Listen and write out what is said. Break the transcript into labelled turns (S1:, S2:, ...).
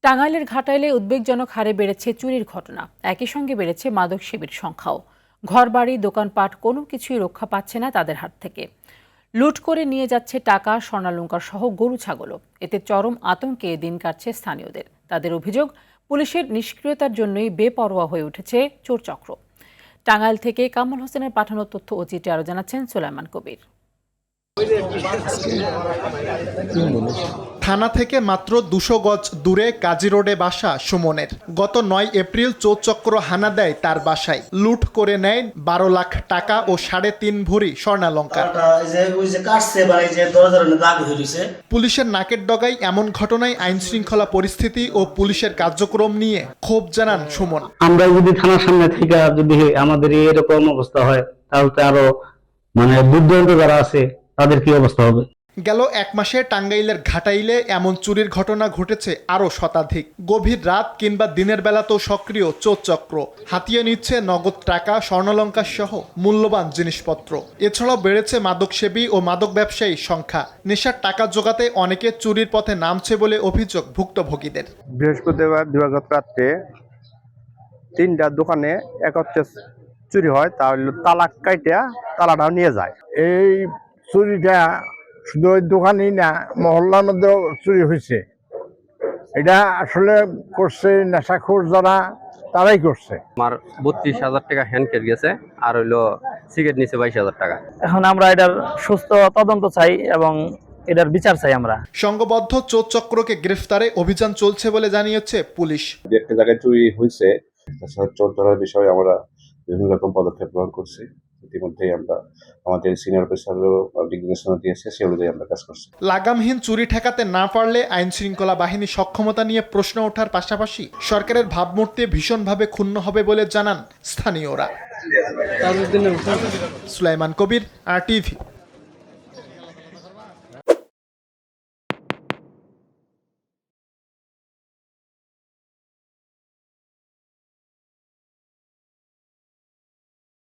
S1: টাঙ্গাইলের ঘাটাইলে উদ্বেগজনক হারে বেড়েছে চুরির ঘটনা। একই সঙ্গে বেড়েছে মাদক সেবীর সংখ্যাও। ঘরবাড়ি, দোকানপাট কোনো কিছুই রক্ষা পাচ্ছে না তাদের হাত থেকে। লুট করে নিয়ে যাচ্ছে টাকা, স্বর্ণালংকার সহ গরু ছাগলও। এতে চরম আতঙ্কে দিন কাটছে স্থানীয়দের। তাদের অভিযোগ, পুলিশের নিষ্ক্রিয়তার জন্যই বেপরোয়া হয়ে উঠেছে চোরচক্র। টাঙ্গাইল থেকে কামাল হোসেনের পাঠানো তথ্য ও চিত্রে আরও জানাচ্ছেন সুলাইমান কবির।
S2: থানা থেকে মাত্র 200 গজ দূরে কাজী রোডে বাসা সুমনের। গত 9 এপ্রিল চোরচক্র হানা দেয় তার বাসায়। লুট করে নেয় 12 লাখ টাকা ও 3.5 ভরি স্বর্ণালংকার। পুলিশের নাকের ডগায় এমন ঘটনায় আইন শৃঙ্খলা পরিস্থিতি ও পুলিশের কার্যক্রম নিয়ে ক্ষোভ জানান সুমন।
S3: আমরা যদি থানার সামনে থেকে যদি আমাদের এরকম অবস্থা হয়, তাহলে আরো দুর্দান্ত যারা আছে তাদের কি অবস্থা হবে।
S2: গেল 1 মাসে টাঙ্গাইলের ঘাটাইলে এমন চুরির ঘটনা ঘটেছে আরও শতাধিক। গভীর রাত কিংবা দিনের বেলাতেও সক্রিয় চোরচক্র হাতিয়ে নিচ্ছে নগদ টাকা, স্বর্ণালংকার সহ মূল্যবান জিনিসপত্র। এছাড়াও বেড়েছে মাদকসেবী ও মাদক ব্যবসায়ীর সংখ্যা। নেশার টাকা জোগাতে অনেকে চুরির পথে নামছে বলে অভিযোগ ভুক্তভোগীদের।
S4: বৃহস্পতিবার দিবাগত রাত্রে 3টা দোকানে একত্রে চুরি হয়, তাহলে তালা কাইটা তালাটাও নিয়ে যায়।
S5: এই চুরিটা শুধু ওই দোকানেই না, মহল্লার মধ্যেও চুরি হয়েছে। এটা আসলে করছে নেশাখোর যারা, তারাই করছে।
S4: আমার 32,000 টাকা হ্যান্ডকেট গেছে, আর হইলো সিগারেট নিচে 22,000 টাকা।
S3: এখন আমরা এটার সুস্থ তদন্ত চাই এবং এটার বিচার চাই। আমরা
S2: সংঘবদ্ধ চোরচক্রকে গ্রেফতারে অভিযান চলছে বলে জানিয়েছে পুলিশ।
S6: একটা জায়গায় চুরি হয়েছে, তাছাড়া চোর ধরার বিষয়ে আমরা বিভিন্ন রকম পদক্ষেপ গ্রহণ করছি। ইতিমধ্যেই আমরা আমাদের সিনিয়র অফিসারও নির্দেশনা দিয়েছে, সে অনুযায়ী আমরা কাজ করছি।
S2: লাগামহীন চুরি ঠেকাতে না পারলে আইন শৃঙ্খলা বাহিনী সক্ষমতা নিয়ে প্রশ্ন ওঠার পাশাপাশি সরকারের ভাবমূর্তি ভীষণভাবে ক্ষুণ্ণ হবে বলে জানান স্থানীয়রা। সুলাইমান কবির, RTV।